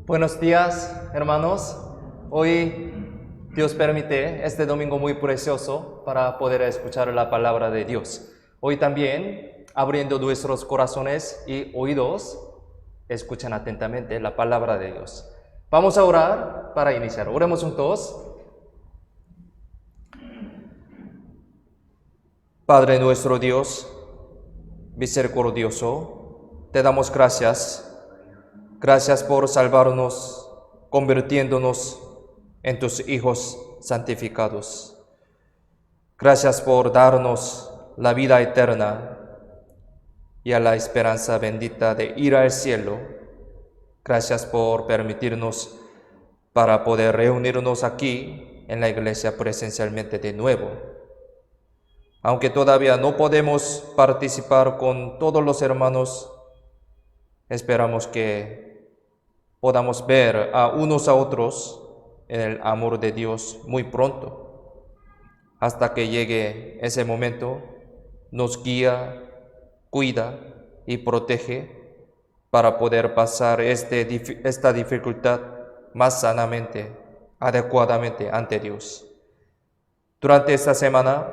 Buenos días, hermanos. Hoy Dios permite este domingo muy precioso para poder escuchar la palabra de Dios. Hoy también, abriendo nuestros corazones y oídos, escuchen atentamente la palabra de Dios. Vamos a orar para iniciar. Oremos juntos. Padre nuestro Dios, misericordioso, te damos gracias. Gracias por salvarnos, convirtiéndonos en tus hijos santificados. Gracias por darnos la vida eterna y a la esperanza bendita de ir al cielo. Gracias por permitirnos para poder reunirnos aquí en la iglesia presencialmente de nuevo. Aunque todavía no podemos participar con todos los hermanos, esperamos que podamos ver a unos a otros en el amor de Dios muy pronto. Hasta que llegue ese momento, nos guía, cuida y protege para poder pasar esta dificultad más sanamente, adecuadamente ante Dios. Durante esta semana,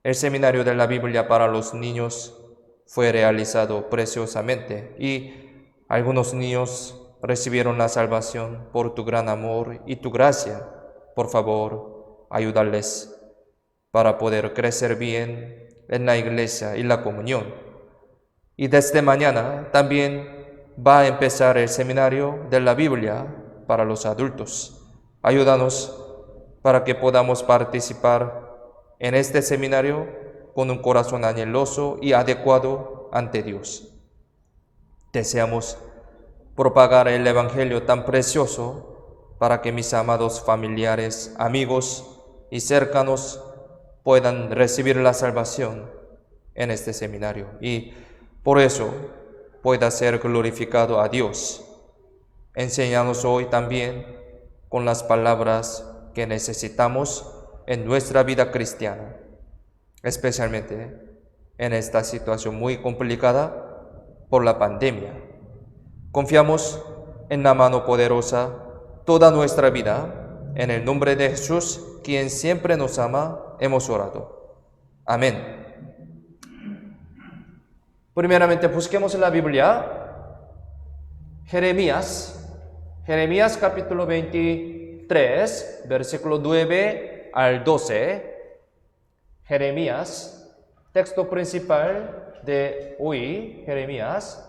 el seminario de la Biblia para los niños fue realizado preciosamente y algunos niños recibieron la salvación por tu gran amor y tu gracia. Por favor, ayúdales para poder crecer bien en la iglesia y la comunión. Y desde mañana también va a empezar el seminario de la Biblia para los adultos. Ayúdanos para que podamos participar en este seminario con un corazón anheloso y adecuado ante Dios. Deseamos propagar el Evangelio tan precioso para que mis amados familiares, amigos y cercanos puedan recibir la salvación en este seminario y por eso pueda ser glorificado a Dios. Enséñanos hoy también con las palabras que necesitamos en nuestra vida cristiana, especialmente en esta situación muy complicada por la pandemia. Confiamos en la mano poderosa toda nuestra vida. En el nombre de Jesús, quien siempre nos ama, hemos orado. Amén. Primeramente, busquemos en la Biblia Jeremías capítulo 23, versículo 9 al 12. Jeremías, texto principal de hoy, Jeremías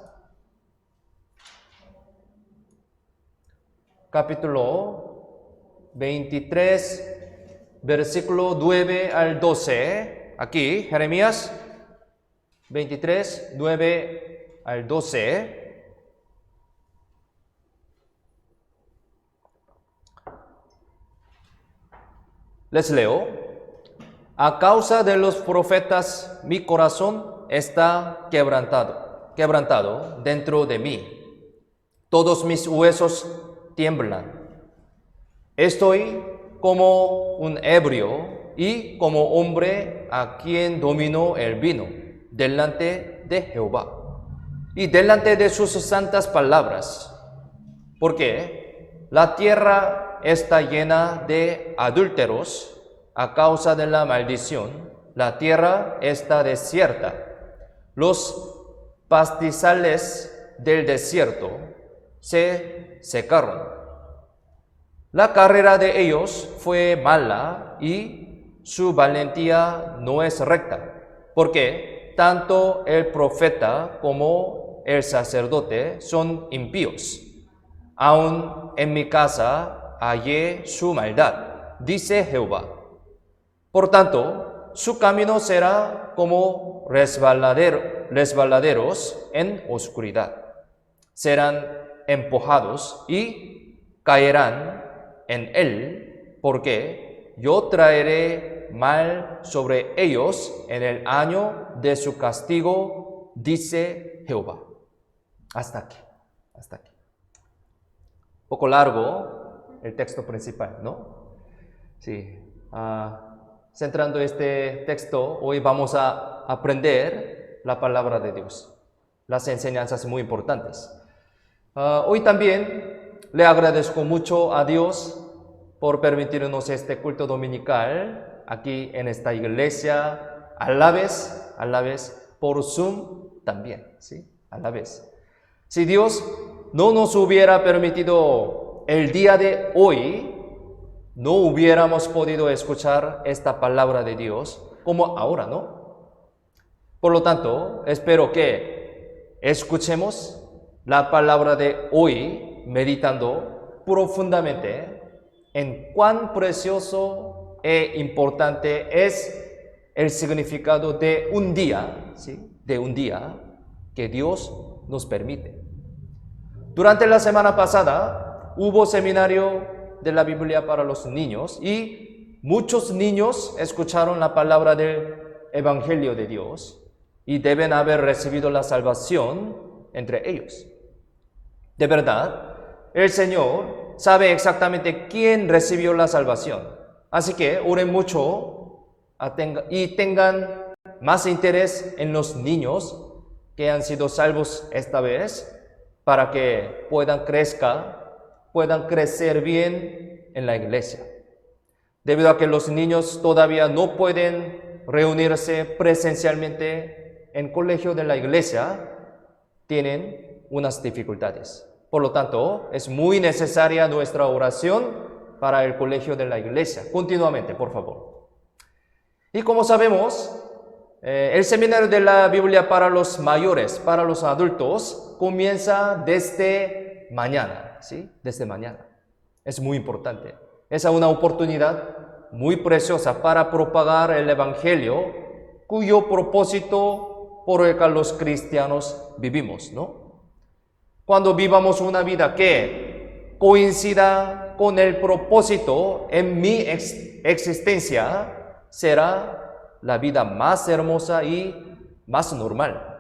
capítulo 23, versículo 9 al 12. Aquí, Jeremías 23, 9 al 12. Les leo. A causa de los profetas, mi corazón está quebrantado dentro de mí. Todos mis huesos tiemblan. Estoy como un ebrio y como hombre a quien dominó el vino delante de Jehová y delante de sus santas palabras, porque la tierra está llena de adúlteros a causa de la maldición. La tierra está desierta. Los pastizales del desierto se secaron. La carrera de ellos fue mala y su valentía no es recta, porque tanto el profeta como el sacerdote son impíos. Aún en mi casa hallé su maldad, dice Jehová. Por tanto, su camino será como resbaladeros en oscuridad. Serán empujados y caerán en él, porque yo traeré mal sobre ellos en el año de su castigo, dice Jehová. Hasta aquí. Un poco largo el texto principal, ¿no? Sí. Centrando este texto, hoy vamos a aprender la palabra de Dios, las enseñanzas muy importantes. Hoy también le agradezco mucho a Dios por permitirnos este culto dominical aquí en esta iglesia, a la vez por Zoom también, ¿sí? A la vez. Si Dios no nos hubiera permitido el día de hoy, no hubiéramos podido escuchar esta palabra de Dios como ahora, ¿no? Por lo tanto, espero que escuchemos la palabra de hoy meditando profundamente en cuán precioso e importante es el significado de un día, ¿sí? De un día que Dios nos permite. Durante la semana pasada hubo seminario de la Biblia para los niños y muchos niños escucharon la palabra del Evangelio de Dios y deben haber recibido la salvación entre ellos. De verdad, el Señor sabe exactamente quién recibió la salvación. Así que oren mucho y tengan más interés en los niños que han sido salvos esta vez para que puedan crecer bien en la iglesia. Debido a que los niños todavía no pueden reunirse presencialmente en colegio de la iglesia, tienen unas dificultades. Por lo tanto, es muy necesaria nuestra oración para el colegio de la iglesia. Continuamente, por favor. Y como sabemos, el seminario de la Biblia para los mayores, para los adultos, comienza desde mañana, ¿sí? Desde mañana. Es muy importante. Es una oportunidad muy preciosa para propagar el Evangelio, cuyo propósito por el que los cristianos vivimos, ¿no? Cuando vivamos una vida que coincida con el propósito en mi existencia, será la vida más hermosa y más normal.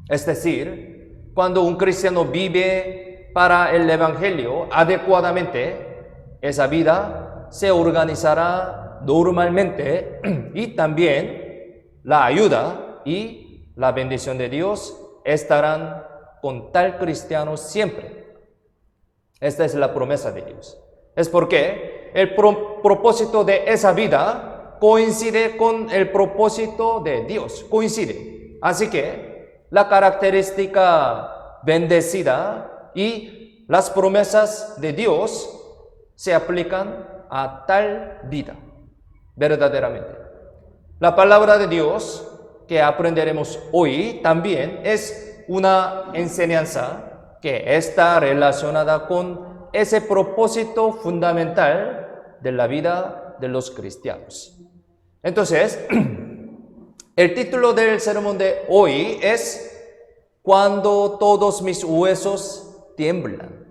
Es decir, cuando un cristiano vive para el Evangelio adecuadamente, esa vida se organizará normalmente y también la ayuda y la bendición de Dios estarán con tal cristiano siempre. Esta es la promesa de Dios. Es porque el propósito de esa vida coincide con el propósito de Dios. Coincide. Así que la característica bendecida y las promesas de Dios se aplican a tal vida, verdaderamente. La palabra de Dios que aprenderemos hoy también es una enseñanza que está relacionada con ese propósito fundamental de la vida de los cristianos. Entonces, el título del sermón de hoy es Cuando todos mis huesos tiemblan.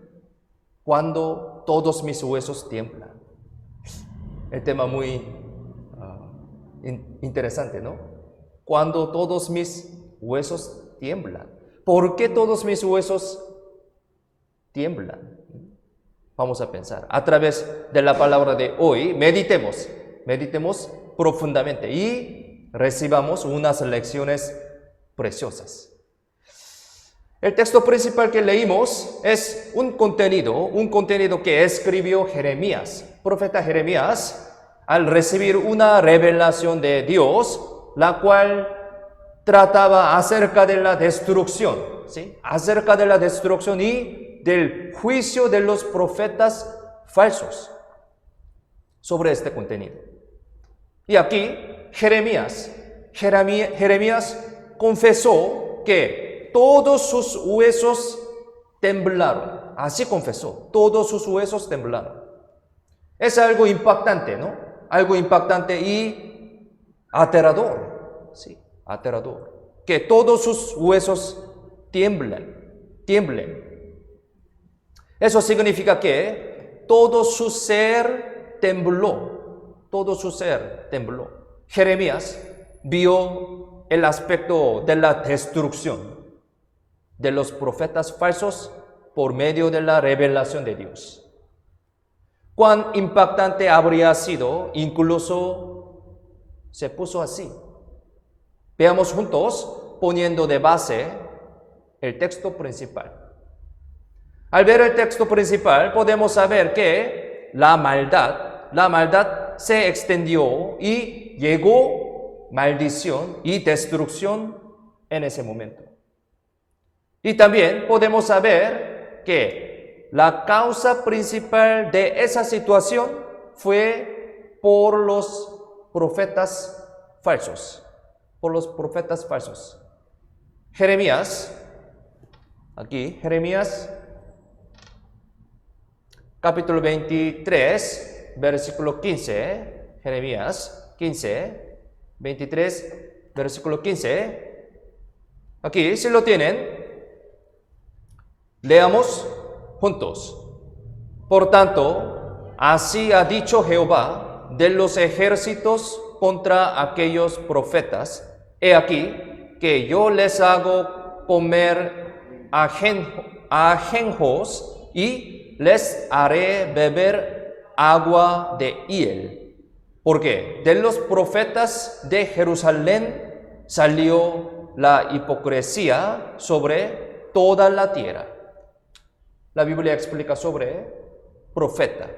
Cuando todos mis huesos tiemblan. El tema muy interesante, ¿no? Cuando todos mis huesos tiemblan. ¿Por qué todos mis huesos tiemblan? Vamos a pensar. A través de la palabra de hoy, meditemos profundamente y recibamos unas lecciones preciosas. El texto principal que leímos es un contenido que escribió Jeremías, profeta Jeremías, al recibir una revelación de Dios, la cual trataba acerca de la destrucción, ¿sí? Acerca de la destrucción y del juicio de los profetas falsos sobre este contenido. Y aquí Jeremías confesó que todos sus huesos temblaron. Así confesó, todos sus huesos temblaron. Es algo impactante, ¿no? Algo impactante y aterrador, ¿sí? Aterrador. Que todos sus huesos tiemblen. Eso significa que todo su ser tembló. Todo su ser tembló. Jeremías vio el aspecto de la destrucción de los profetas falsos por medio de la revelación de Dios. Cuán impactante habría sido, incluso se puso así. Veamos juntos, poniendo de base el texto principal. Al ver el texto principal, podemos saber que la maldad se extendió y llegó maldición y destrucción en ese momento. Y también podemos saber que la causa principal de esa situación fue por los profetas falsos. Por los profetas falsos. Jeremías, capítulo 23, versículo 15. Jeremías 15, 23, versículo 15. Aquí, si lo tienen, leamos juntos. Por tanto, así ha dicho Jehová de los ejércitos contra aquellos profetas. He aquí que yo les hago comer ajenjos y les haré beber agua de hiel. Porque de los profetas de Jerusalén salió la hipocresía sobre toda la tierra. La Biblia explica sobre profeta.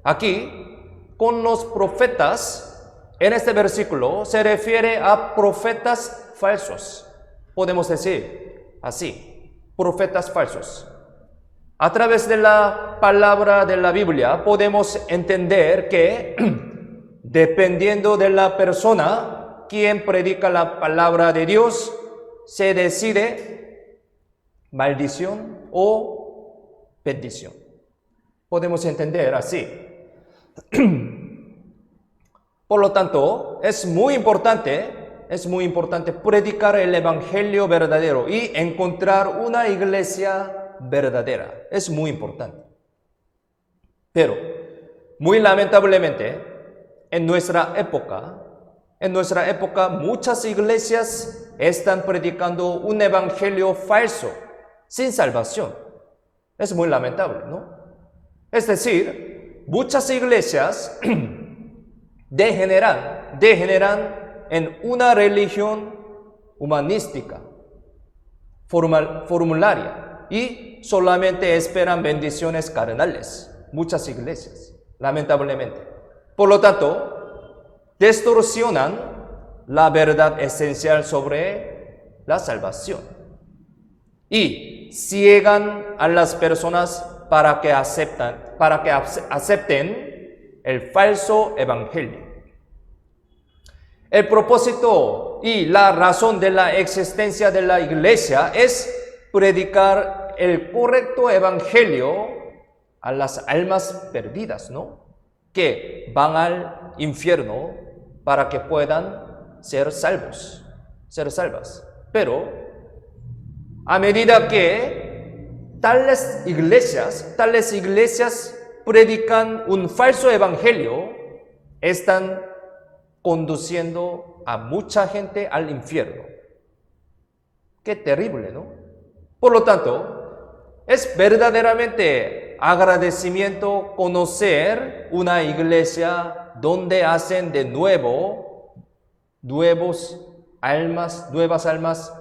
Aquí, con los profetas, en este versículo se refiere a profetas falsos. Podemos decir así, profetas falsos. A través de la palabra de la Biblia podemos entender que dependiendo de la persona quien predica la palabra de Dios, se decide maldición o bendición. Podemos entender así. Por lo tanto, es muy importante predicar el evangelio verdadero y encontrar una iglesia verdadera. Es muy importante. Pero, muy lamentablemente, en nuestra época, muchas iglesias están predicando un evangelio falso, sin salvación. Es muy lamentable, ¿no? Es decir, muchas iglesias degeneran en una religión humanística, formularia, y solamente esperan bendiciones carnales. Muchas iglesias, lamentablemente. Por lo tanto, distorsionan la verdad esencial sobre la salvación y ciegan a las personas para que acepten el falso evangelio. El propósito y la razón de la existencia de la iglesia es predicar el correcto evangelio a las almas perdidas, ¿no? Que van al infierno para que puedan ser salvas. Pero a medida que tales iglesias predican un falso evangelio, están conduciendo a mucha gente al infierno. Qué terrible, ¿no? Por lo tanto, es verdaderamente agradecimiento conocer una iglesia donde hacen de nuevo nuevas almas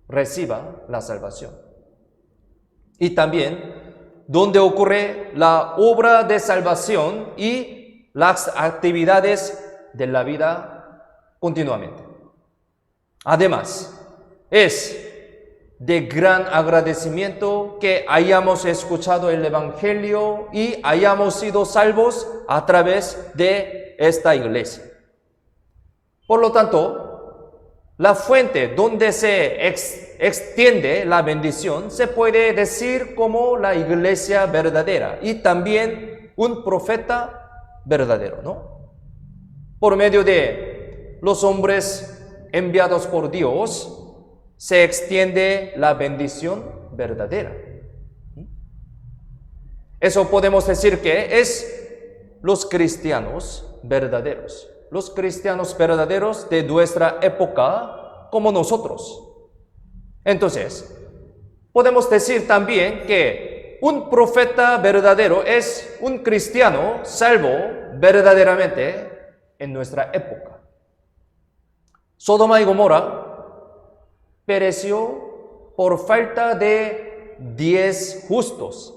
reciban la salvación. Y también donde ocurre la obra de salvación y las actividades de la vida continuamente. Además, es de gran agradecimiento que hayamos escuchado el Evangelio y hayamos sido salvos a través de esta iglesia. Por lo tanto, la fuente donde se extiende la bendición se puede decir como la iglesia verdadera y también un profeta verdadero, ¿no? Por medio de los hombres enviados por Dios, se extiende la bendición verdadera. Eso podemos decir que es los cristianos verdaderos de nuestra época como nosotros. Entonces, podemos decir también que un profeta verdadero es un cristiano salvo verdaderamente en nuestra época. Sodoma y Gomorra pereció por falta de 10 justos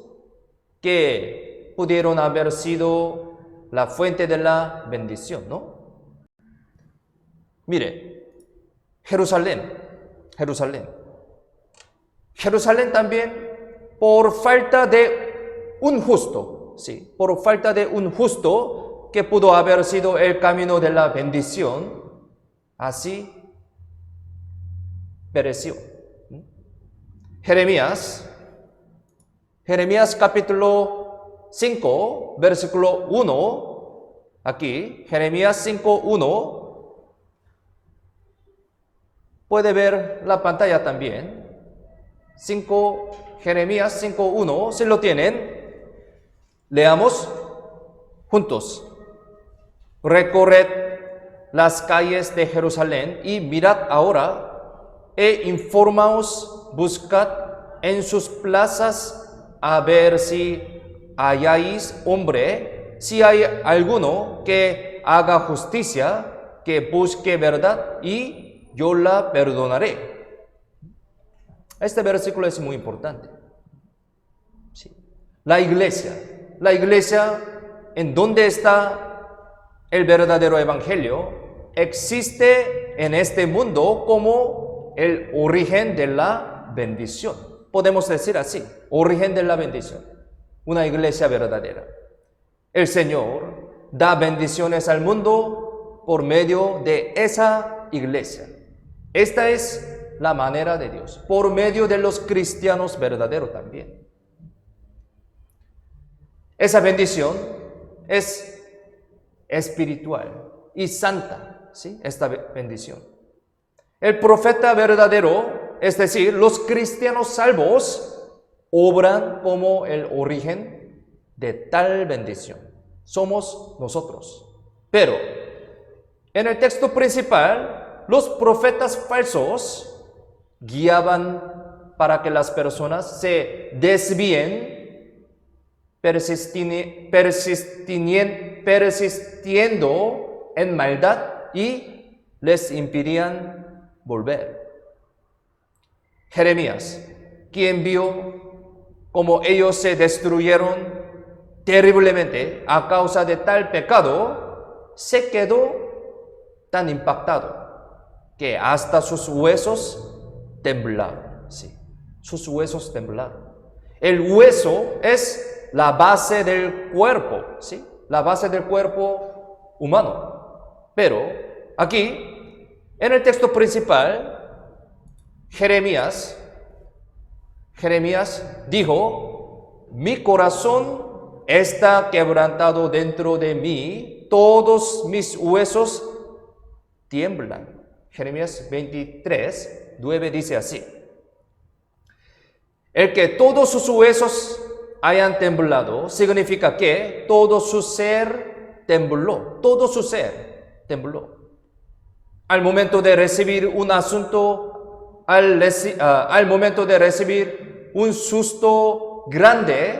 que pudieron haber sido la fuente de la bendición, ¿no? Mire, Jerusalén también por falta de un justo, sí, por falta de un justo que pudo haber sido el camino de la bendición, así pereció. Jeremías capítulo 5, versículo 1, aquí, Jeremías 5:1, puede ver la pantalla también. Jeremías 5:1, si lo tienen, leamos juntos. Recorred las calles de Jerusalén y mirad ahora e informaos, buscad en sus plazas a ver si halláis hombre, si hay alguno que haga justicia, que busque verdad y yo la perdonaré. Este versículo es muy importante. Sí. La iglesia, ¿en dónde está el verdadero evangelio? Existe en este mundo como el origen de la bendición. Podemos decir así, origen de la bendición. Una iglesia verdadera. El Señor da bendiciones al mundo por medio de esa iglesia. Esta es la manera de Dios, por medio de los cristianos verdaderos también. Esa bendición es espiritual y santa, ¿sí? Esta bendición. El profeta verdadero, es decir, los cristianos salvos, obran como el origen de tal bendición. Somos nosotros. Pero, en el texto principal, los profetas falsos guiaban para que las personas se desvíen, persistiendo en maldad y les impidían volver. Jeremías, quien vio cómo ellos se destruyeron terriblemente a causa de tal pecado, se quedó tan impactado que hasta sus huesos temblaron. Sí, sus huesos temblaron. El hueso es la base del cuerpo, ¿sí? La base del cuerpo humano. Pero aquí, en el texto principal, Jeremías dijo: mi corazón está quebrantado dentro de mí, todos mis huesos tiemblan. Jeremías 23:9 dice así: el que todos sus huesos hayan temblado, significa que todo su ser tembló, Al momento de recibir un asunto, al momento de recibir un susto grande,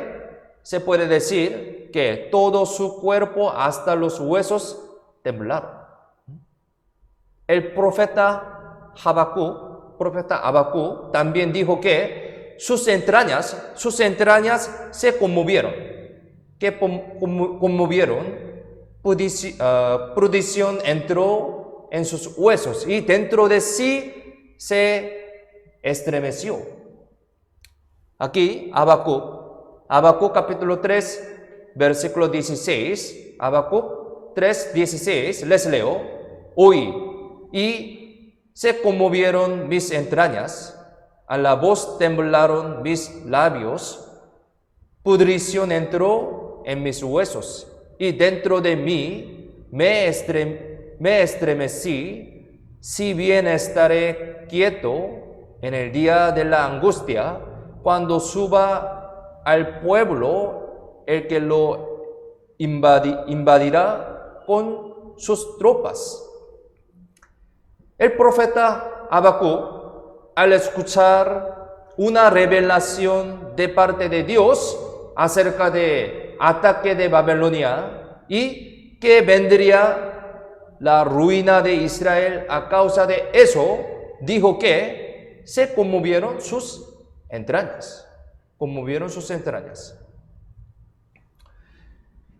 se puede decir que todo su cuerpo, hasta los huesos, temblaron. El profeta Habacuc también dijo que sus entrañas se conmovieron. Pudrición entró en sus huesos y dentro de sí se estremeció. Aquí, Habacuc capítulo 3, versículo 16, Habacuc 3:16, les leo: oí, y se conmovieron mis entrañas, a la voz temblaron mis labios, pudrición entró en mis huesos, y dentro de mí me estremecí. Si bien estaré quieto en el día de la angustia, cuando suba al pueblo el que lo invadirá con sus tropas. El profeta Habacuc, al escuchar una revelación de parte de Dios acerca de ataque de Babilonia y que vendría la ruina de Israel a causa de eso, dijo que se conmovieron sus entrañas. Conmovieron sus entrañas.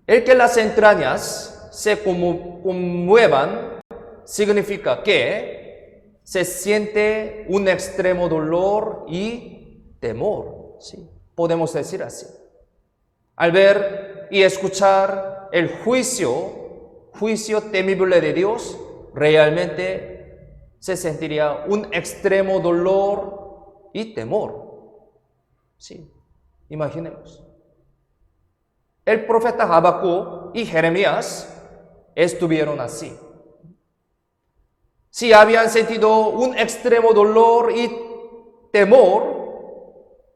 El que las entrañas se conmuevan significa que se siente un extremo dolor y temor. ¿Sí? Podemos decir así. Al ver y escuchar el juicio temible de Dios, realmente se sentiría un extremo dolor y temor. Sí, imaginemos. El profeta Habacuc y Jeremías estuvieron así. Si habían sentido un extremo dolor y temor,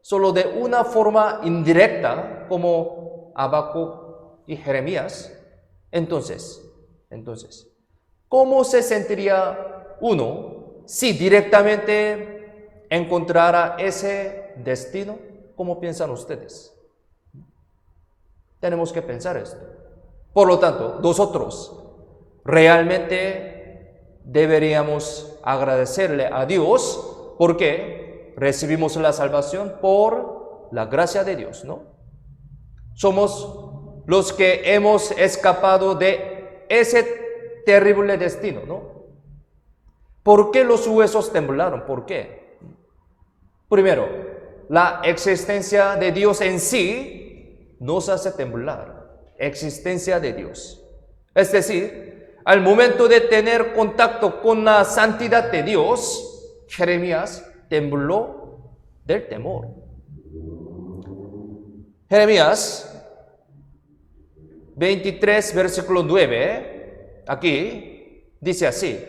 solo de una forma indirecta, como Habacuc y Jeremías, entonces, ¿cómo se sentiría uno si directamente encontrara ese destino? ¿Cómo piensan ustedes? Tenemos que pensar esto. Por lo tanto, nosotros realmente deberíamos agradecerle a Dios porque recibimos la salvación por la gracia de Dios, ¿no? Somos los que hemos escapado de ese terrible destino, ¿no? ¿Por qué los huesos temblaron? ¿Por qué? Primero, la existencia de Dios en sí nos hace temblar. Existencia de Dios. Es decir, al momento de tener contacto con la santidad de Dios, Jeremías tembló del temor. Jeremías 23, versículo 9, aquí dice así: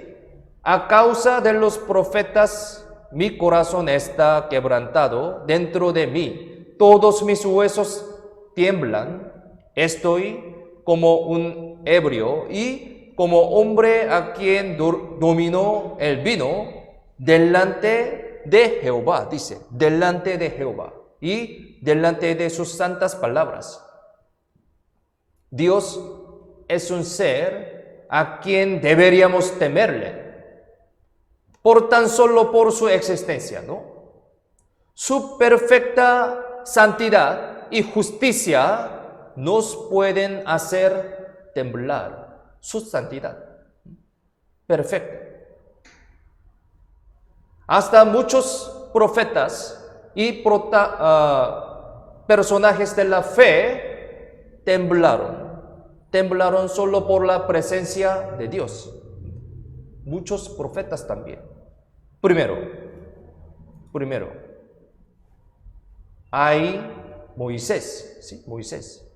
a causa de los profetas mi corazón está quebrantado dentro de mí, todos mis huesos tiemblan, estoy como un ebrio y como hombre a quien dominó el vino delante de Jehová, dice, delante de Jehová y delante de sus santas palabras. Dios es un ser a quien deberíamos temerle, tan solo por su existencia, ¿no? Su perfecta santidad y justicia nos pueden hacer temblar. Su santidad perfecta. Hasta muchos profetas y personajes de la fe temblaron solo por la presencia de Dios. Muchos profetas también. Primero, hay Moisés, ¿sí? Moisés.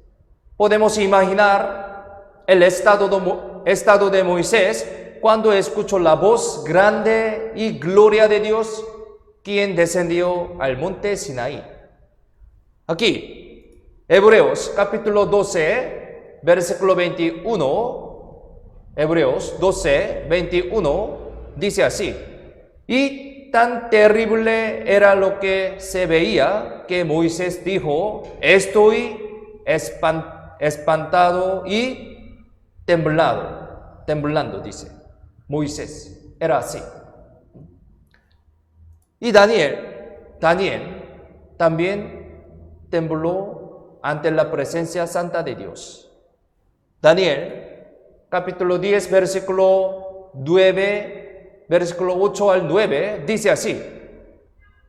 Podemos imaginar el estado de Moisés cuando escuchó la voz grande y gloria de Dios, quien descendió al monte Sinaí. Aquí, Hebreos capítulo 12, versículo 21, Hebreos 12, 21, dice así: y tan terrible era lo que se veía que Moisés dijo: estoy espantado y temblando, dice Moisés. Era así. Y Daniel también tembló ante la presencia santa de Dios. Daniel, capítulo 10, versículo 9, versículo 8 al 9, dice así: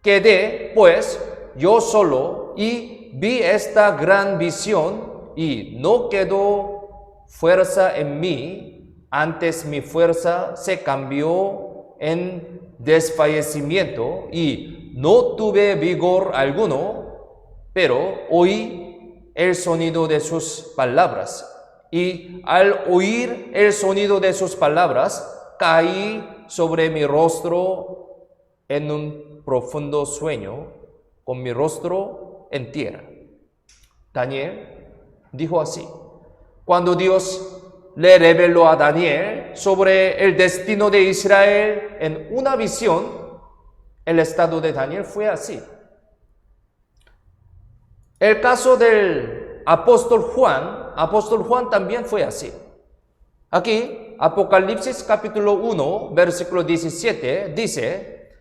quedé pues yo solo y vi esta gran visión y no quedó fuerza en mí, antes mi fuerza se cambió en desfallecimiento y no tuve vigor alguno, pero oí el sonido de sus palabras y al oír el sonido de sus palabras caí sobre mi rostro en un profundo sueño, con mi rostro en tierra. Daniel dijo así. Cuando Dios le reveló a Daniel sobre el destino de Israel en una visión, el estado de Daniel fue así. El caso del apóstol Juan también fue así. Aquí, Apocalipsis capítulo 1, versículo 17, dice: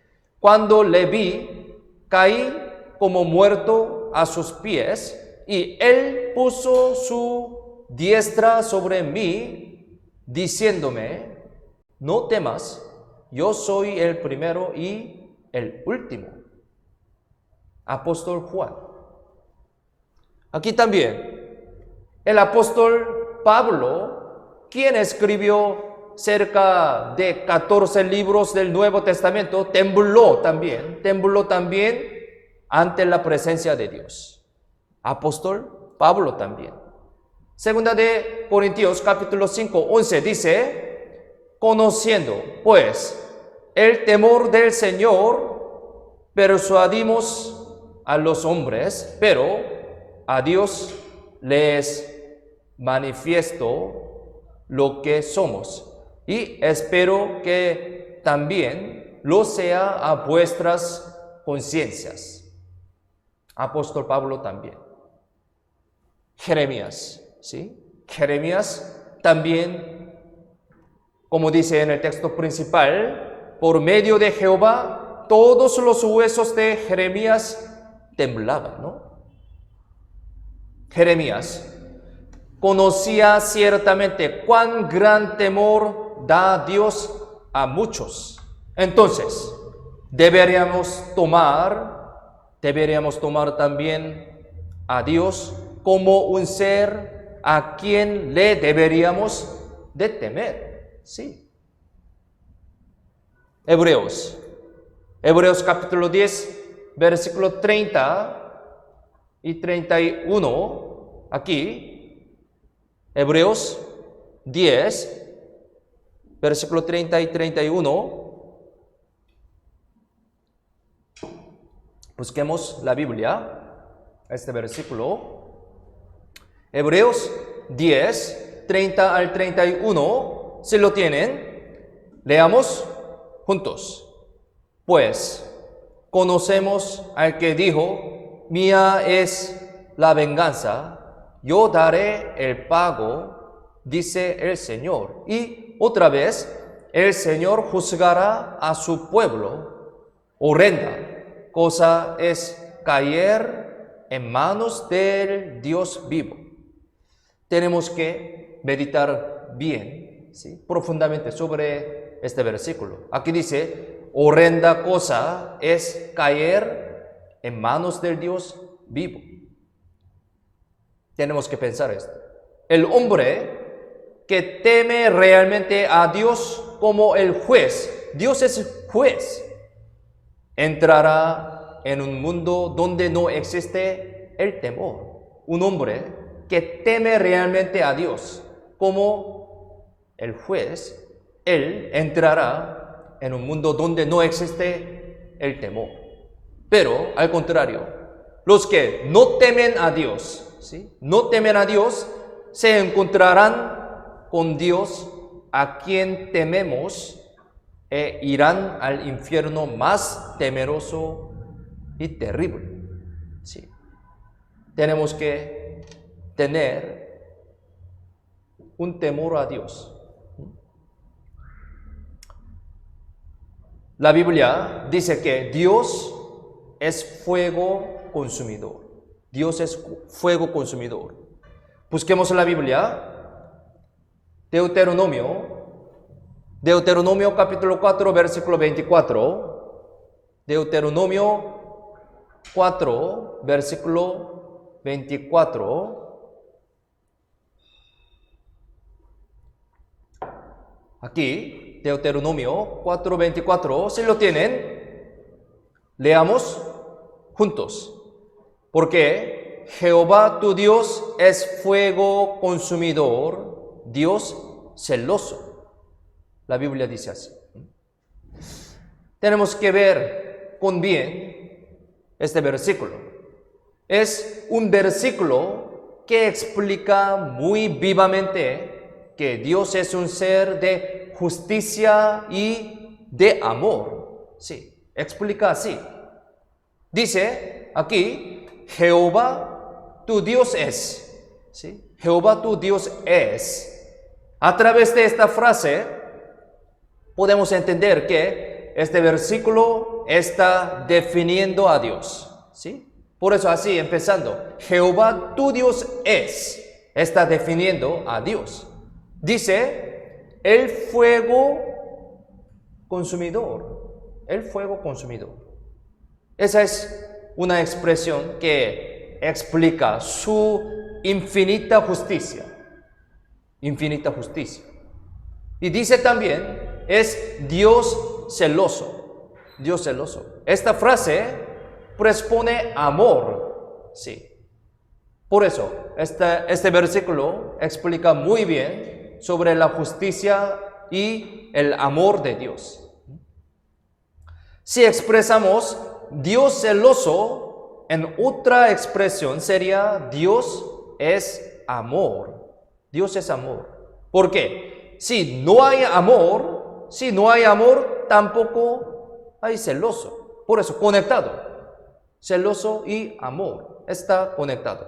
Cuando le vi, caí como muerto a sus pies, y él puso su diestra sobre mí, diciéndome: no temas, yo soy el primero y el último. Apóstol Juan. Aquí también, el apóstol Pablo, quien escribió cerca de 14 libros del Nuevo Testamento, tembló también ante la presencia de Dios. Apóstol Pablo también. Segunda de Corintios capítulo 5, 11 dice: conociendo pues el temor del Señor, persuadimos a los hombres, pero a Dios les manifiesto lo que somos, y espero que también lo sea a vuestras conciencias. Apóstol Pablo también. Jeremías, ¿sí? Jeremías también, como dice en el texto principal, por medio de Jehová, todos los huesos de Jeremías temblaban, ¿no? Jeremías conocía ciertamente cuán gran temor da Dios a muchos. Entonces, deberíamos tomar también a Dios como un ser a quien le deberíamos de temer. Sí. Hebreos capítulo 10, versículo 30 y 31, aquí, Hebreos 10, versículo 30 y 31, busquemos la Biblia, este versículo, Hebreos 10, 30 al 31, si lo tienen, leamos juntos. Pues conocemos al que dijo: mía es la venganza, yo daré el pago, dice el Señor. Y otra vez, el Señor juzgará a su pueblo. Horrenda cosa es caer en manos del Dios vivo. Tenemos que meditar bien, ¿sí?, profundamente sobre este versículo. Aquí dice: horrenda cosa es caer en manos del Dios vivo. Tenemos que pensar esto. El hombre que teme realmente a Dios como el juez, Dios es juez, entrará en un mundo donde no existe el temor. Un hombre que teme realmente a Dios como el juez, él entrará en un mundo donde no existe el temor. Pero, al contrario, los que no temen a Dios, ¿sí?, no temen a Dios, se encontrarán con Dios a quien tememos e irán al infierno más temeroso y terrible. ¿Sí? Tenemos que tener un temor a Dios. La Biblia dice que Dios es fuego consumidor. Dios es fuego consumidor. Busquemos la Biblia. Deuteronomio capítulo 4, versículo 24. Deuteronomio 4, versículo 24. Aquí, Deuteronomio 4, 24. Si lo tienen, leamos juntos. Porque Jehová tu Dios es fuego consumidor, Dios celoso. La Biblia dice así. Tenemos que ver con bien este versículo. Es un versículo que explica muy vivamente que Dios es un ser de justicia y de amor. Sí, explica así. Dice aquí: Jehová tu Dios es. ¿Sí? Jehová tu Dios es. A través de esta frase podemos entender que este versículo versículo está definiendo a Dios, ¿sí? Por eso así, empezando, Jehová tu Dios está definiendo a Dios. Dice, el fuego consumidor, el fuego consumidor. Esa es una expresión que explica su infinita justicia. Infinita justicia. Y dice también, es Dios celoso. Dios celoso. Esta frase predispone amor. Sí. Por eso, este versículo explica muy bien sobre la justicia y el amor de Dios. Si expresamos Dios celoso, en otra expresión sería Dios es amor. Dios es amor. ¿Por qué? Si no hay amor, tampoco hay celoso. Por eso, conectado. Celoso y amor está conectado.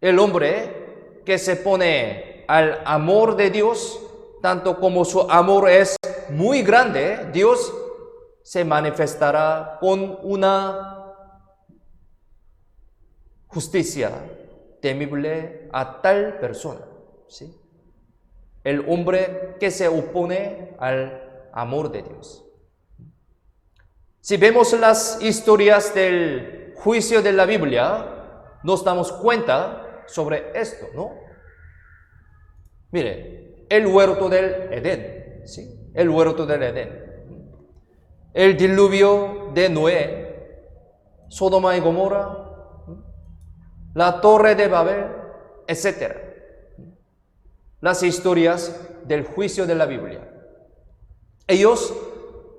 El hombre que se pone al amor de Dios, tanto como su amor es muy grande, Dios se manifestará con una justicia temible a tal persona, ¿sí? El hombre que se opone al amor de Dios. Si vemos las historias del juicio de la Biblia, nos damos cuenta sobre esto, ¿no? Mire, el huerto del Edén, ¿sí? El huerto del Edén. El diluvio de Noé, Sodoma y Gomorra, la torre de Babel, etc. Las historias del juicio de la Biblia. Ellos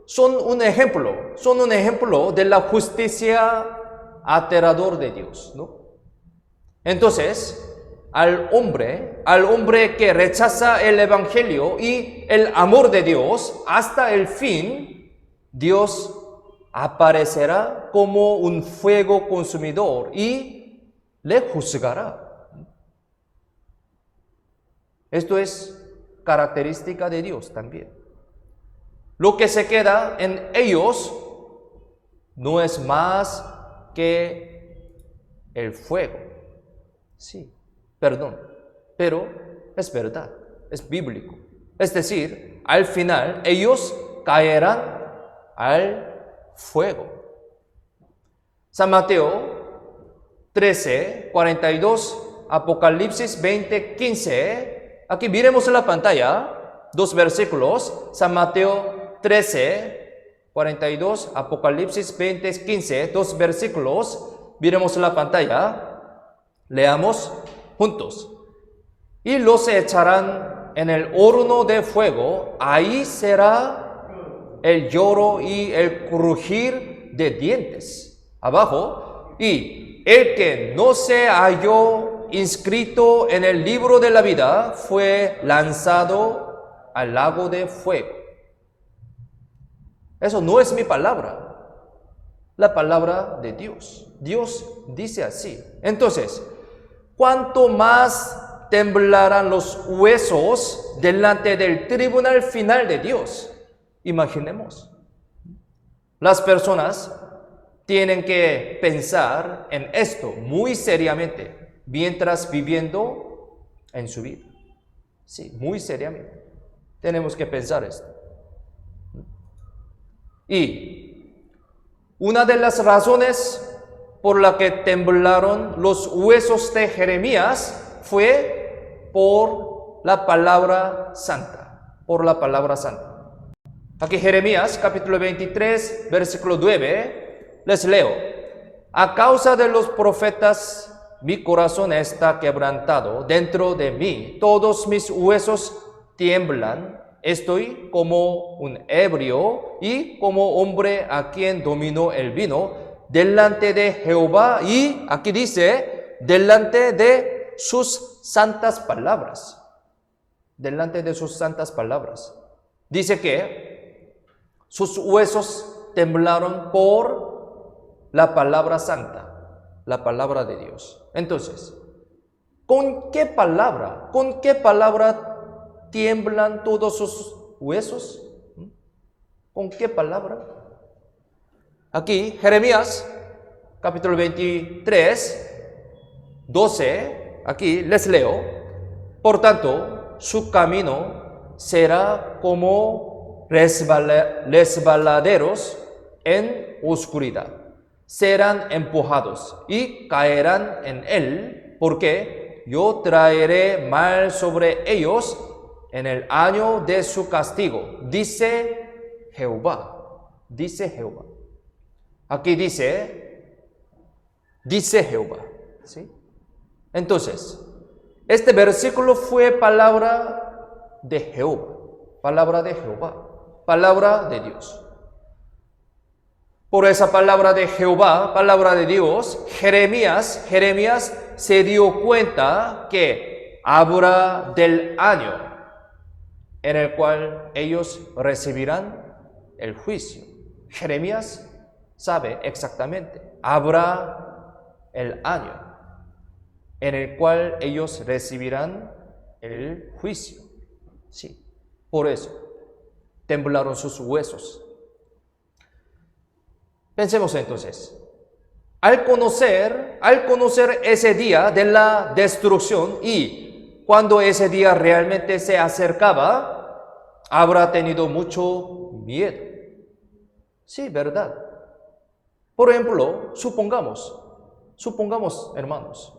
son un ejemplo de la justicia aterrador de Dios, ¿no? Entonces, al hombre que rechaza el evangelio y el amor de Dios hasta el fin, Dios aparecerá como un fuego consumidor y le juzgará. Esto es característica de Dios también. Lo que se queda en ellos no es más que el fuego. Sí, perdón, pero es verdad, es bíblico. Es decir, al final ellos caerán al fuego. San Mateo 13, 42, Apocalipsis 20, 15. Aquí miremos en la pantalla dos versículos. San Mateo 13, 42, Apocalipsis 20, 15. Dos versículos. Miremos en la pantalla. Leamos juntos. Y los echarán en el horno de fuego. Ahí será el lloro y el crujir de dientes. Abajo. Y el que no se halló inscrito en el libro de la vida fue lanzado al lago de fuego. Eso no es mi palabra. La palabra de Dios. Dios dice así. Entonces, ¿cuánto más temblarán los huesos delante del tribunal final de Dios? Imaginemos. Las personas tienen que pensar en esto muy seriamente mientras viviendo en su vida. Sí, muy seriamente. Tenemos que pensar esto. Y una de las razones por la que temblaron los huesos de Jeremías fue por la palabra santa. Por la palabra santa. Aquí Jeremías, capítulo 23, versículo 9, les leo. A causa de los profetas, mi corazón está quebrantado dentro de mí. Todos mis huesos tiemblan. Estoy como un ebrio y como hombre a quien dominó el vino delante de Jehová. Y aquí dice, delante de sus santas palabras. Delante de sus santas palabras. Dice que sus huesos temblaron por la palabra santa, la palabra de Dios. Entonces, ¿con qué palabra tiemblan todos sus huesos? ¿Con qué palabra? Aquí, Jeremías, capítulo 23, 12, aquí les leo. Por tanto, su camino será como resbaladeros en oscuridad. Serán empujados y caerán en él, porque yo traeré mal sobre ellos en el año de su castigo, dice Jehová. Dice Jehová. Aquí dice Jehová. ¿Sí? Entonces, este versículo fue palabra de Jehová, palabra de Jehová, palabra de Dios. Por esa palabra de Jehová, palabra de Dios, Jeremías se dio cuenta que habrá del año en el cual ellos recibirán el juicio. Jeremías sabe exactamente, habrá el año en el cual ellos recibirán el juicio. Sí, por eso temblaron sus huesos. Pensemos entonces, al conocer ese día de la destrucción y cuando ese día realmente se acercaba, habrá tenido mucho miedo. Sí, verdad. Por ejemplo, supongamos, hermanos,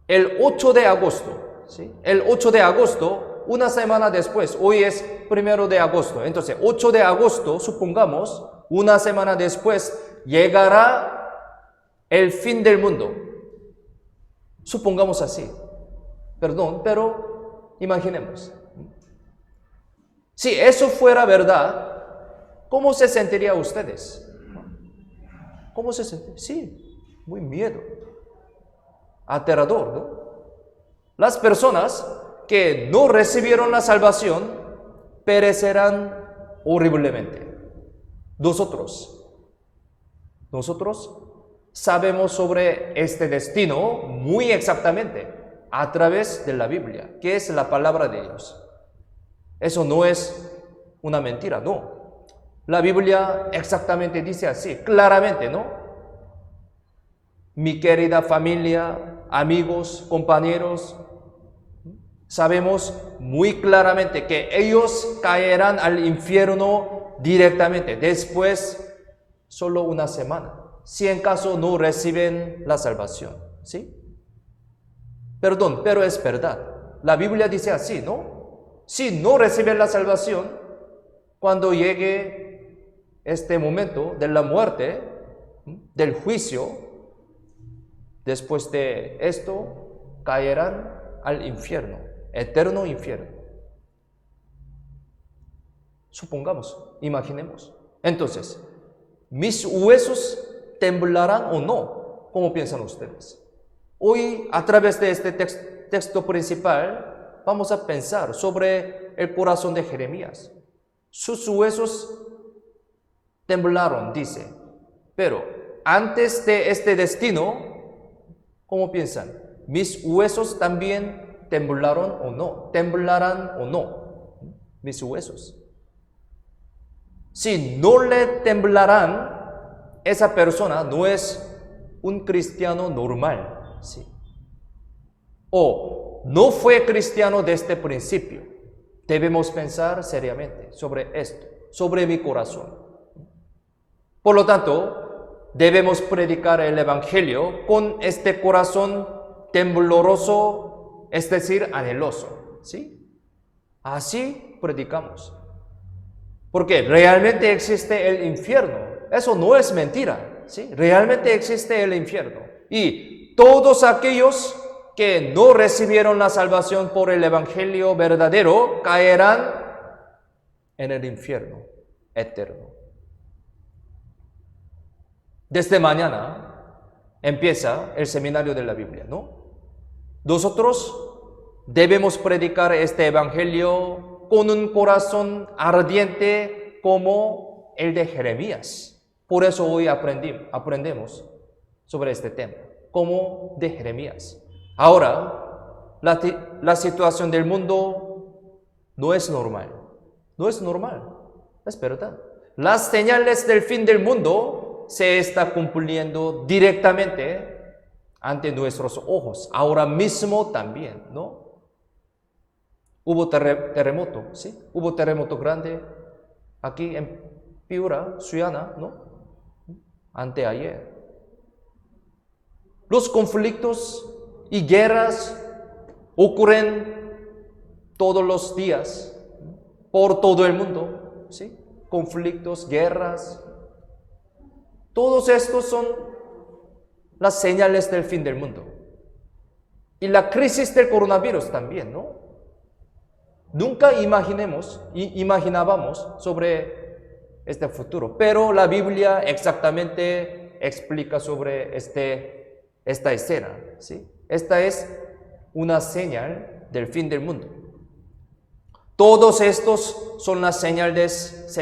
el 8 de agosto, ¿sí? El 8 de agosto, una semana después, hoy es 1 de agosto, entonces 8 de agosto, supongamos, una semana después, llegará el fin del mundo. Supongamos así. Perdón, pero imaginemos. Si eso fuera verdad, ¿cómo se sentirían ustedes? ¿Cómo se siente? Sí, muy miedo. Aterrador, ¿no? Las personas que no recibieron la salvación perecerán horriblemente. Nosotros sabemos sobre este destino muy exactamente a través de la Biblia, que es la palabra de Dios. Eso no es una mentira, no. La Biblia exactamente dice así, claramente, ¿no? Mi querida familia, amigos, compañeros, sabemos muy claramente que ellos caerán al infierno directamente, después solo una semana, si en caso no reciben la salvación, ¿sí? Perdón, pero es verdad. La Biblia dice así, ¿no? Si no reciben la salvación, cuando llegue este momento de la muerte, del juicio, después de esto, caerán al infierno, eterno infierno. Supongamos, imaginemos. Entonces, ¿mis huesos temblarán o no? ¿Cómo piensan ustedes? Hoy, a través de este texto principal, vamos a pensar sobre el corazón de Jeremías. Sus huesos temblaron, dice. Pero antes de este destino, ¿cómo piensan? ¿Mis huesos también temblaron o no? ¿Temblarán o no? Mis huesos. Si no le temblarán, esa persona no es un cristiano normal, ¿sí? O no fue cristiano desde el principio. Debemos pensar seriamente sobre esto, sobre mi corazón. Por lo tanto, debemos predicar el Evangelio con este corazón tembloroso, es decir, anheloso, ¿sí? Así predicamos. Porque realmente existe el infierno. Eso no es mentira, ¿sí? Realmente existe el infierno. Y todos aquellos que no recibieron la salvación por el Evangelio verdadero caerán en el infierno eterno. Desde mañana empieza el seminario de la Biblia, ¿no? Nosotros debemos predicar este Evangelio con un corazón ardiente como el de Jeremías. Por eso hoy aprendemos sobre este tema, como de Jeremías. Ahora, la situación del mundo no es normal. No es normal, es verdad. las señales del fin del mundo se está cumpliendo directamente ante nuestros ojos. Ahora mismo también, ¿no? Hubo terremoto, ¿sí? Hubo terremoto grande aquí en Piura, Sullana, ¿no? Anteayer. Los conflictos y guerras ocurren todos los días por todo el mundo, ¿sí? Conflictos, guerras. Todos estos son las señales del fin del mundo. Y la crisis del coronavirus también, ¿no? Nunca imaginábamos sobre este futuro, pero la Biblia exactamente explica sobre esta escena, ¿sí? Esta es una señal del fin del mundo. Todos estos son las señales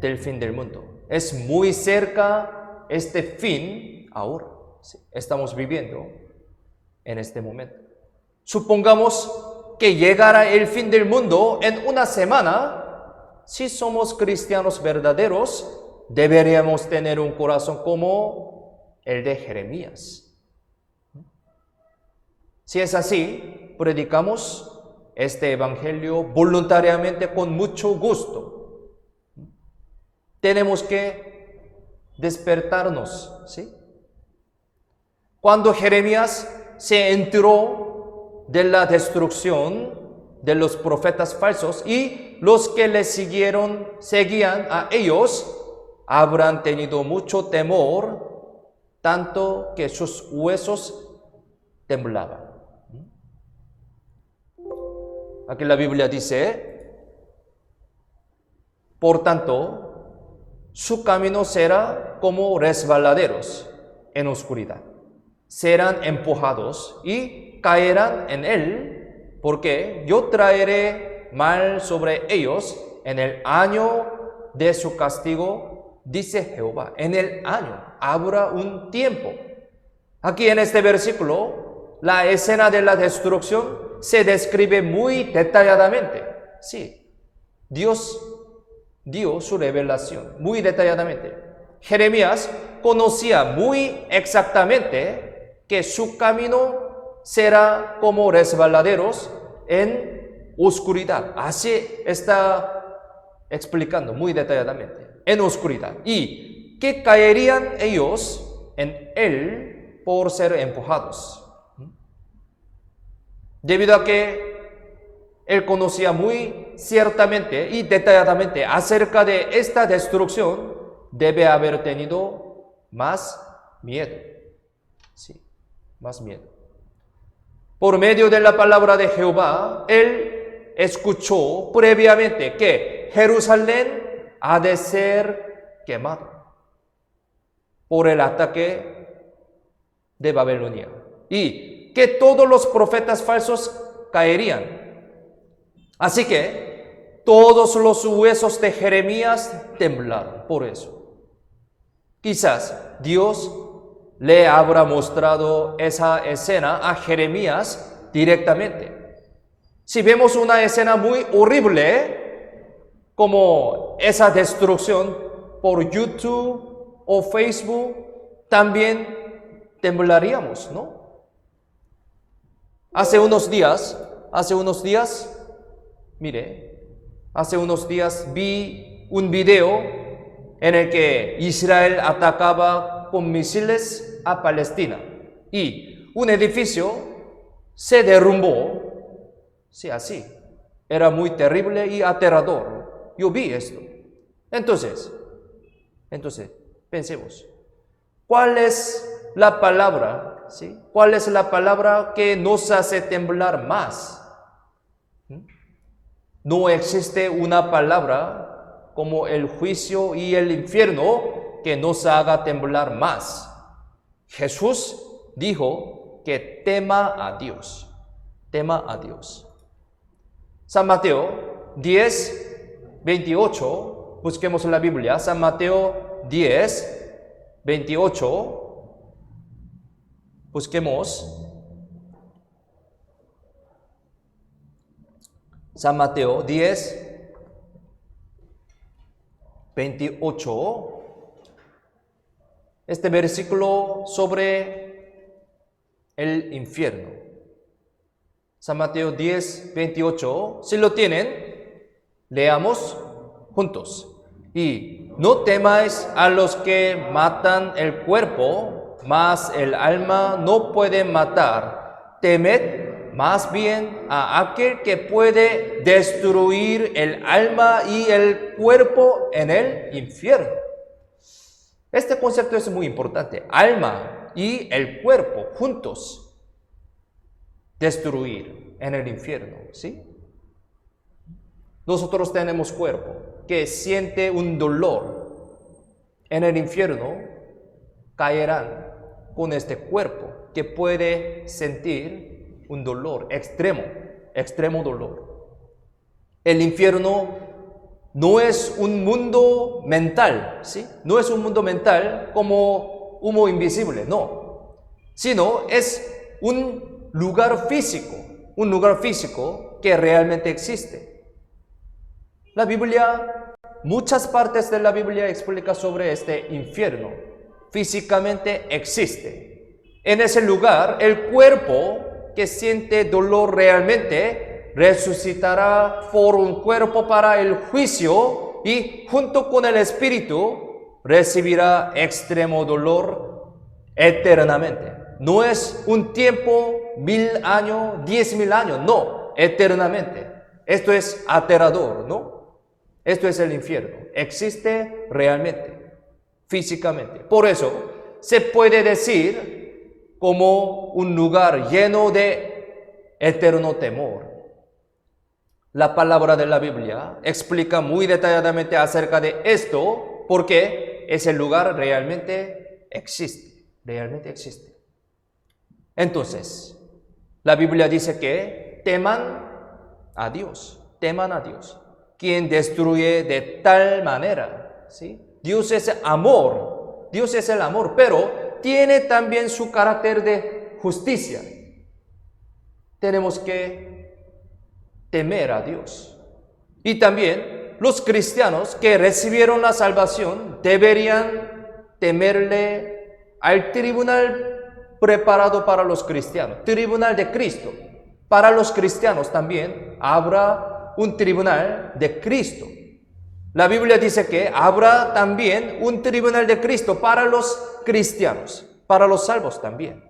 del fin del mundo. Es muy cerca este fin ahora, ¿sí? Estamos viviendo en este momento. Supongamos que llegará el fin del mundo en una semana. Si somos cristianos verdaderos, deberíamos tener un corazón como el de Jeremías. Si es así, predicamos este evangelio voluntariamente con mucho gusto. Tenemos que despertarnos, ¿sí? Cuando Jeremías se enteró de la destrucción de los profetas falsos y los que le seguían a ellos, habrán tenido mucho temor, tanto que sus huesos temblaban. Aquí la Biblia dice, por tanto, su camino será como resbaladeros en oscuridad. Serán empujados y caerán en él, porque yo traeré mal sobre ellos en el año de su castigo, dice Jehová. En el año habrá un tiempo. Aquí en este versículo, la escena de la destrucción se describe muy detalladamente. Sí, Dios dio su revelación muy detalladamente. Jeremías conocía muy exactamente que su camino será como resbaladeros en oscuridad. Así está explicando muy detalladamente, en oscuridad. Y que caerían ellos en él por ser empujados. Debido a que él conocía muy ciertamente y detalladamente acerca de esta destrucción, debe haber tenido más miedo. Sí, más miedo. Por medio de la palabra de Jehová, él escuchó previamente que Jerusalén ha de ser quemado por el ataque de Babilonia y que todos los profetas falsos caerían. Así que todos los huesos de Jeremías temblaron por eso. Quizás Dios le habrá mostrado esa escena a Jeremías directamente. Si vemos una escena muy horrible, como esa destrucción por YouTube o Facebook, también temblaríamos, ¿no? Hace unos días, vi un video en el que Israel atacaba con misiles a Palestina y un edificio se derrumbó. Sí, así. Era muy terrible y aterrador. Yo vi esto. Entonces, pensemos. ¿Cuál es la palabra? ¿Sí? ¿Cuál es la palabra que nos hace temblar más? No existe una palabra como el juicio y el infierno que nos haga temblar más. Jesús dijo que tema a Dios. Tema a Dios. San Mateo 10, 28. Busquemos en la Biblia. San Mateo 10, 28. Busquemos San Mateo 10, 28. Este versículo sobre el infierno. San Mateo 10, 28. Si lo tienen, leamos juntos. Y no temáis a los que matan el cuerpo, mas el alma no puede matar. Temed más bien a aquel que puede destruir el alma y el cuerpo en el infierno. Este concepto es muy importante. Alma y el cuerpo juntos. Destruir en el infierno, ¿sí? Nosotros tenemos cuerpo que siente un dolor. En el infierno caerán con este cuerpo que puede sentir un dolor extremo dolor. El infierno no es un mundo mental, ¿sí? No es un mundo mental como humo invisible, no. Sino es un lugar físico que realmente existe. La Biblia, muchas partes de la Biblia explica sobre este infierno. Físicamente existe. En ese lugar, el cuerpo que siente dolor realmente resucitará por un cuerpo para el juicio y junto con el espíritu recibirá extremo dolor eternamente. No es un tiempo, 1000 años, 10,000 años, no, eternamente. Esto es aterrador, ¿no? Esto es el infierno. Existe realmente, físicamente. Por eso se puede decir como un lugar lleno de eterno temor. La palabra de la Biblia explica muy detalladamente acerca de esto porque ese lugar realmente existe. Entonces, la Biblia dice que teman a Dios, quien destruye de tal manera, ¿sí? Dios es el amor, pero tiene también su carácter de justicia. Tenemos que temer a Dios. Y también los cristianos que recibieron la salvación deberían temerle al tribunal preparado para los cristianos, tribunal de Cristo. Para los cristianos también habrá un tribunal de Cristo. La Biblia dice que habrá también un tribunal de Cristo para los cristianos, para los salvos también.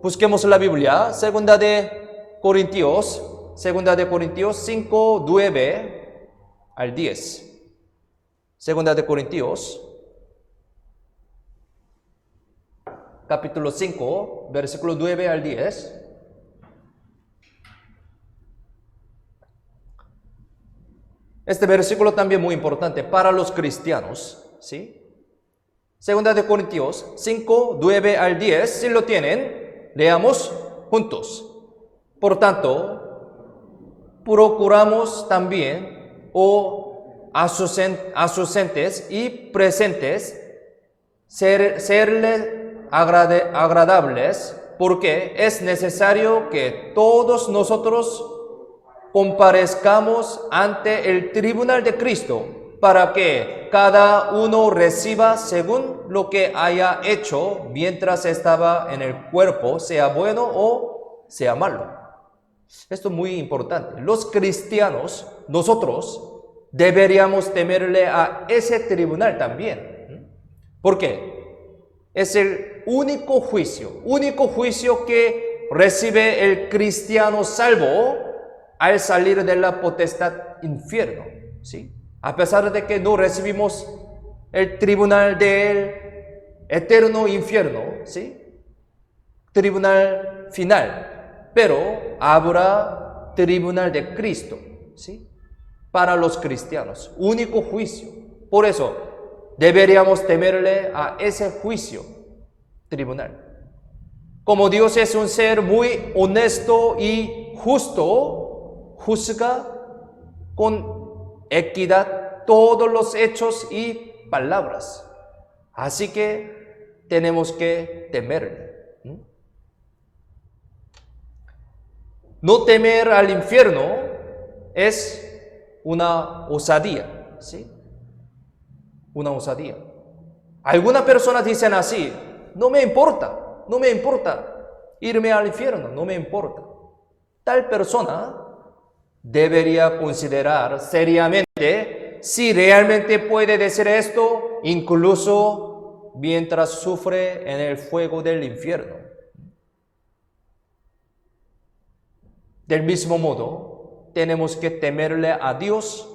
Busquemos la Biblia, Segunda de Corintios 5, 9 al 10. Segunda de Corintios, capítulo 5, versículo 9 al 10. Este versículo también muy importante para los cristianos, ¿sí? Segunda de Corintios 5, 9 al 10, si lo tienen, leamos juntos. Por tanto, procuramos también, ausentes y presentes, serle agradables, porque es necesario que todos nosotros comparezcamos ante el tribunal de Cristo, para que cada uno reciba según lo que haya hecho mientras estaba en el cuerpo, sea bueno o sea malo. Esto es muy importante. Los cristianos, nosotros, deberíamos temerle a ese tribunal también. ¿Por qué? Es el único juicio que recibe el cristiano salvo al salir de la potestad infierno, ¿sí? A pesar de que no recibimos el tribunal del eterno infierno, ¿sí? Tribunal final, pero habrá tribunal de Cristo, ¿sí? Para los cristianos, único juicio. Por eso deberíamos temerle a ese juicio tribunal. Como Dios es un ser muy honesto y justo, juzga con equidad todos los hechos y palabras. Así que tenemos que temerle. No temer al infierno es una osadía. ¿sí? Una osadía. Algunas personas dicen así, no me importa irme al infierno, no me importa. Tal persona debería considerar seriamente si realmente puede decir esto, incluso mientras sufre en el fuego del infierno. Del mismo modo, tenemos que temerle a Dios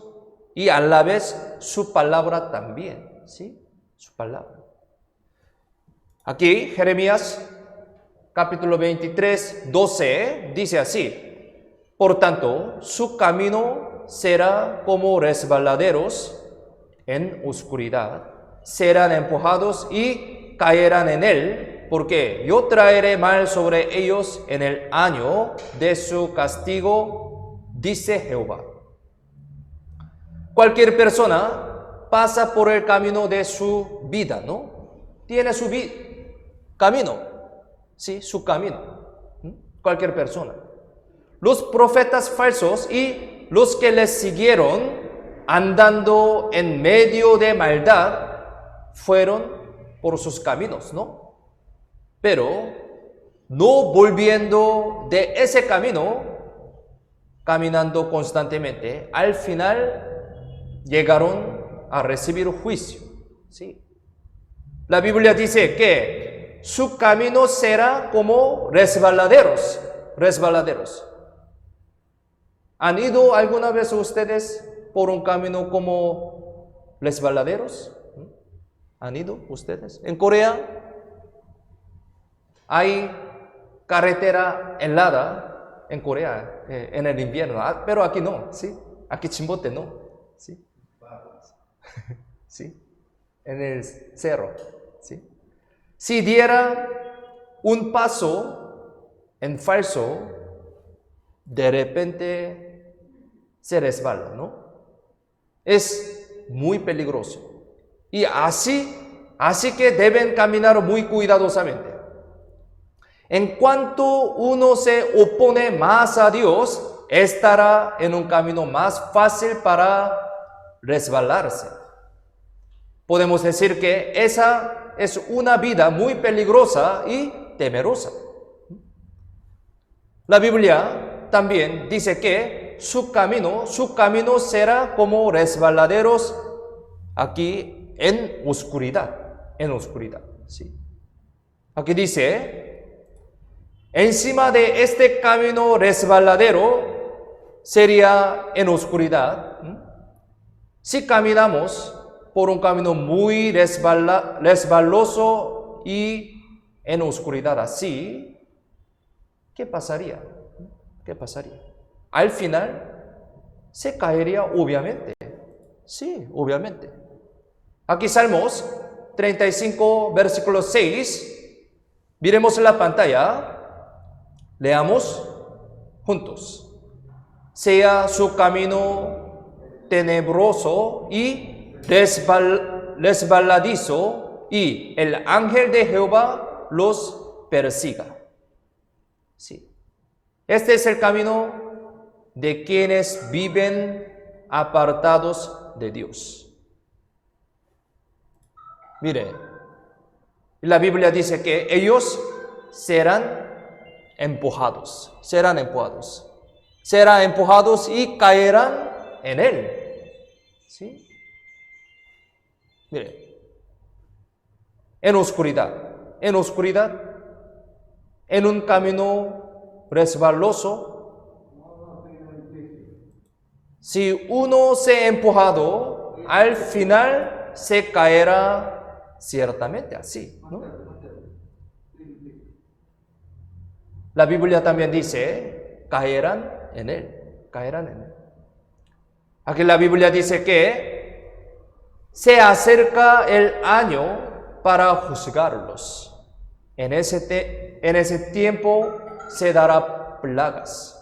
y a la vez su palabra también, ¿sí? Su palabra. Aquí, Jeremías, capítulo 23, 12, dice así: por tanto, su camino será como resbaladeros en oscuridad, serán empujados y caerán en él, porque yo traeré mal sobre ellos en el año de su castigo, dice Jehová. Cualquier persona pasa por el camino de su vida, ¿no? Tiene su camino, ¿sí? Su camino. Cualquier persona. Los profetas falsos y los que les siguieron andando en medio de maldad fueron por sus caminos, ¿no? Pero no volviendo de ese camino, caminando constantemente, al final llegaron a recibir juicio, ¿sí? La Biblia dice que su camino será como resbaladeros. ¿Han ido alguna vez ustedes por un camino como resbaladeros? ¿Han ido ustedes? En Corea hay carretera helada en Corea en el invierno, pero aquí no, ¿sí? Aquí Chimbote no, ¿sí? ¿Sí? En el cerro, ¿sí? Si diera un paso en falso, de repente se resbala, ¿no? Es muy peligroso. Y así que deben caminar muy cuidadosamente. En cuanto uno se opone más a Dios, estará en un camino más fácil para resbalarse. Podemos decir que esa es una vida muy peligrosa y temerosa. La Biblia también dice que su camino será como resbaladeros aquí en oscuridad, ¿sí? Aquí dice, encima de este camino resbaladero sería en oscuridad. Si caminamos por un camino muy resbaloso y en oscuridad así, ¿qué pasaría? Al final se caería, obviamente. Sí, obviamente. Aquí Salmos 35, versículo 6. Miremos en la pantalla. Leamos juntos. Sea su camino tenebroso y resbaladizo, y el ángel de Jehová los persiga. Sí. Este es el camino de quienes viven apartados de Dios. Mire, la Biblia dice que ellos serán empujados y caerán en él. ¿Sí? Mire, en oscuridad, en un camino resbaloso. Si uno se ha empujado, al final se caerá ciertamente así, ¿no? La Biblia también dice, caerán en él. Aquí la Biblia dice que se acerca el año para juzgarlos. En ese tiempo se dará plagas.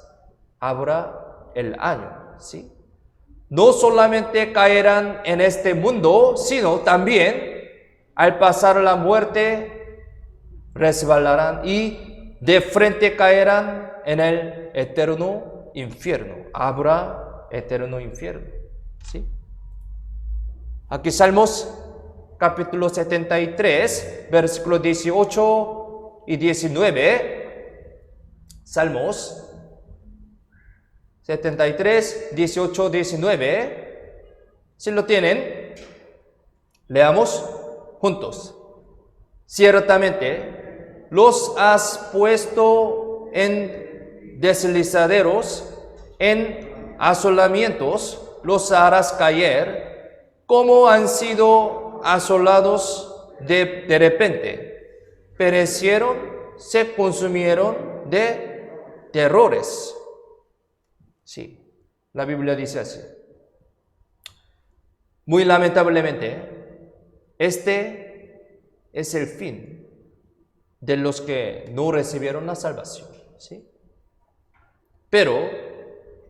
Habrá el año, ¿sí? No solamente caerán en este mundo, sino también al pasar la muerte resbalarán y de frente caerán en el eterno infierno. Habrá eterno infierno, ¿sí? Aquí Salmos capítulo 73, versículos 18 y 19. Salmos 73, 18, 19. Si lo tienen, leamos juntos. Ciertamente los has puesto en deslizaderos, en asolamientos los harás caer, como han sido asolados de repente. Perecieron, se consumieron de terrores. Sí, la Biblia dice así. Muy lamentablemente, este es el fin de los que no recibieron la salvación. ¿Sí? Pero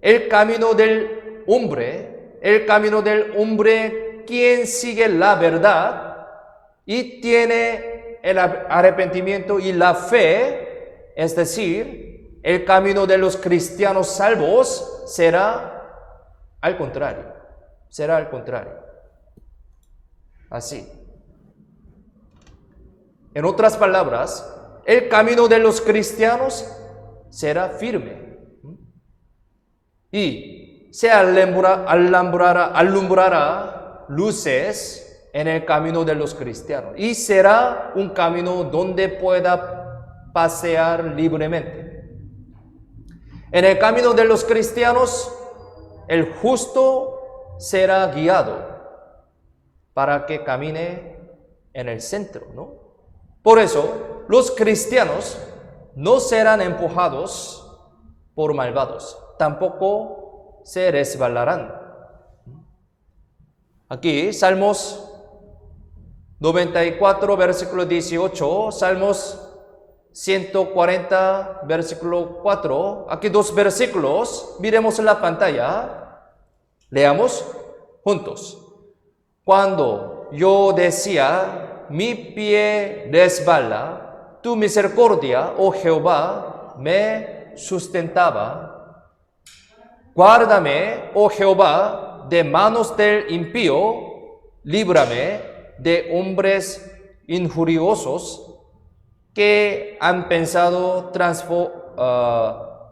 el camino del hombre, quien sigue la verdad y tiene el arrepentimiento y la fe, es decir, el camino de los cristianos salvos será al contrario. Así. En otras palabras, el camino de los cristianos será firme y se alumbrará luces en el camino de los cristianos y será un camino donde pueda pasear libremente. En el camino de los cristianos, el justo será guiado para que camine en el centro, ¿no? Por eso, los cristianos no serán empujados por malvados, tampoco se resbalarán. Aquí, Salmos 94, versículo 18, Salmos 140, versículo 4. Aquí dos versículos, miremos en la pantalla, leamos juntos. Cuando yo decía, mi pie resbala, tu misericordia, oh Jehová, me sustentaba. Guárdame, oh Jehová, de manos del impío, líbrame de hombres injuriosos que han pensado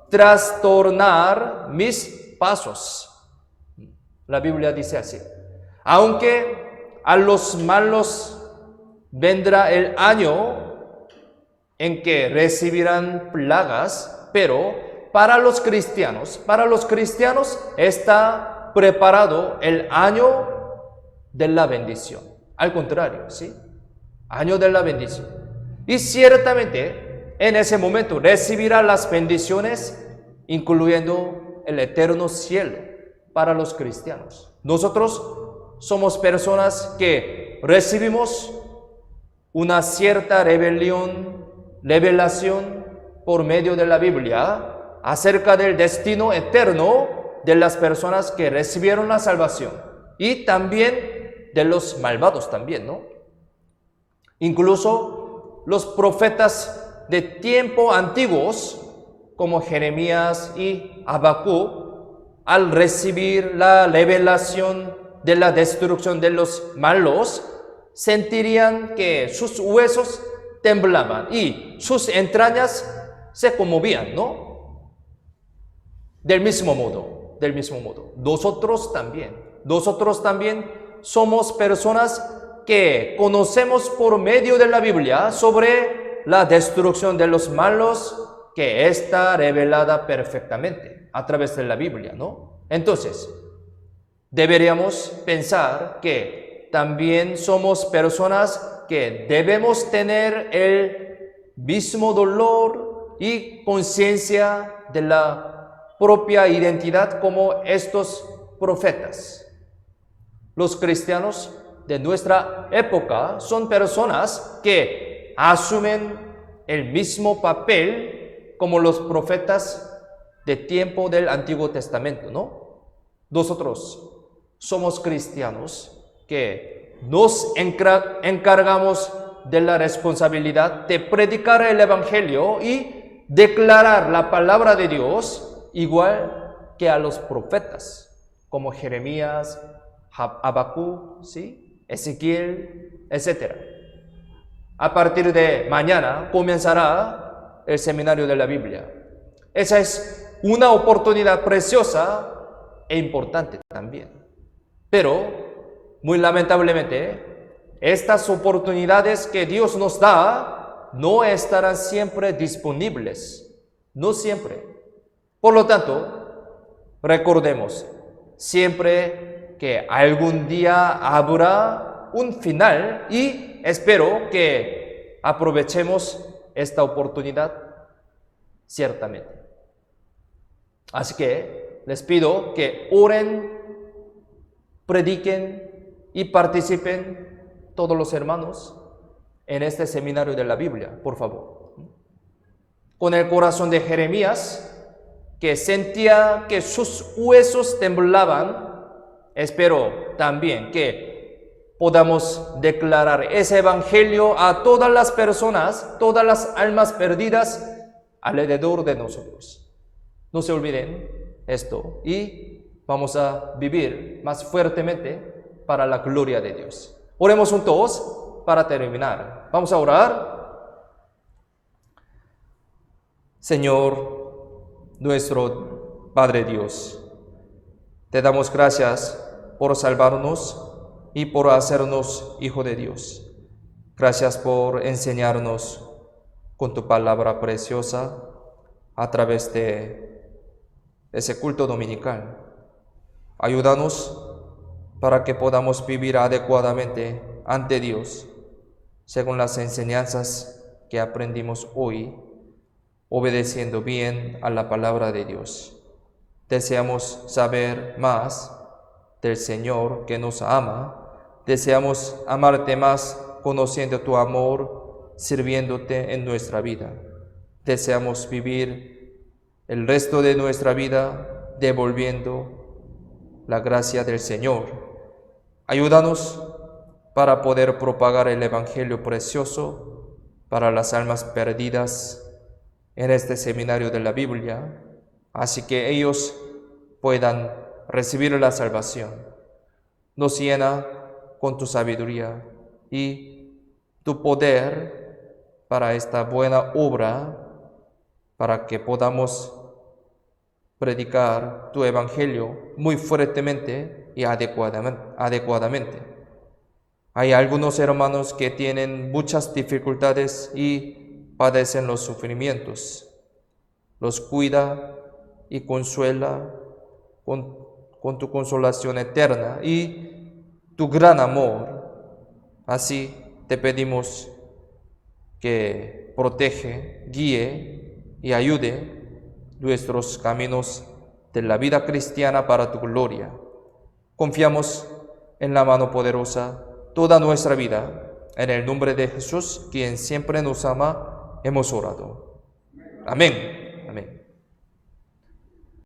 trastornar mis pasos. La Biblia dice así. Aunque a los malos vendrá el año en que recibirán plagas, pero para los cristianos está preparado el año de la bendición. Al contrario, ¿sí? Año de la bendición. Y ciertamente en ese momento recibirá las bendiciones, incluyendo el eterno cielo para los cristianos. Nosotros somos personas que recibimos una cierta revelación por medio de la Biblia acerca del destino eterno de las personas que recibieron la salvación y también de los malvados también, ¿no? Incluso los profetas de tiempo antiguos como Jeremías y Habacuc, al recibir la revelación de la destrucción de los malos, sentirían que sus huesos temblaban y sus entrañas se conmovían, ¿no? Del mismo modo, nosotros también somos personas que conocemos por medio de la Biblia sobre la destrucción de los malos, que está revelada perfectamente a través de la Biblia, ¿no? Entonces, deberíamos pensar que también somos personas que debemos tener el mismo dolor y conciencia de la propia identidad como estos profetas. Los cristianos de nuestra época son personas que asumen el mismo papel como los profetas de tiempo del Antiguo Testamento, ¿no? Nosotros somos cristianos que nos encargamos de la responsabilidad de predicar el Evangelio y declarar la palabra de Dios igual que a los profetas como Jeremías, Habacuc, ¿sí? Ezequiel, etc. A partir de mañana comenzará el seminario de la Biblia. Esa es una oportunidad preciosa e importante también. Pero, muy lamentablemente, estas oportunidades que Dios nos da no estarán siempre disponibles. No siempre. Por lo tanto, recordemos, siempre que algún día habrá un final y espero que aprovechemos esta oportunidad ciertamente. Así que les pido que oren, prediquen y participen todos los hermanos en este seminario de la Biblia, por favor. Con el corazón de Jeremías, que sentía que sus huesos temblaban, espero también que podamos declarar ese evangelio a todas las personas, todas las almas perdidas alrededor de nosotros. No se olviden esto y vamos a vivir más fuertemente para la gloria de Dios. Oremos juntos para terminar. Vamos a orar. Señor, nuestro Padre Dios, te damos gracias por salvarnos y por hacernos hijo de Dios. Gracias por enseñarnos con tu palabra preciosa a través de ese culto dominical. Ayúdanos para que podamos vivir adecuadamente ante Dios, según las enseñanzas que aprendimos hoy, obedeciendo bien a la palabra de Dios. Deseamos saber más del Señor que nos ama. Deseamos amarte más, conociendo tu amor, sirviéndote en nuestra vida. Deseamos vivir el resto de nuestra vida devolviendo la gracia del Señor. Ayúdanos para poder propagar el Evangelio precioso para las almas perdidas en este seminario de la Biblia, así que ellos puedan recibir la salvación. Nos llena con tu sabiduría y tu poder para esta buena obra, para que podamos predicar tu evangelio muy fuertemente y adecuadamente. Hay algunos hermanos que tienen muchas dificultades y padecen los sufrimientos. Los cuida y consuela con tu consolación eterna y tu gran amor. Así te pedimos que protege, guíe y ayude nuestros caminos de la vida cristiana para tu gloria. Confiamos en la mano poderosa toda nuestra vida. En el nombre de Jesús, quien siempre nos ama, hemos orado. Amén.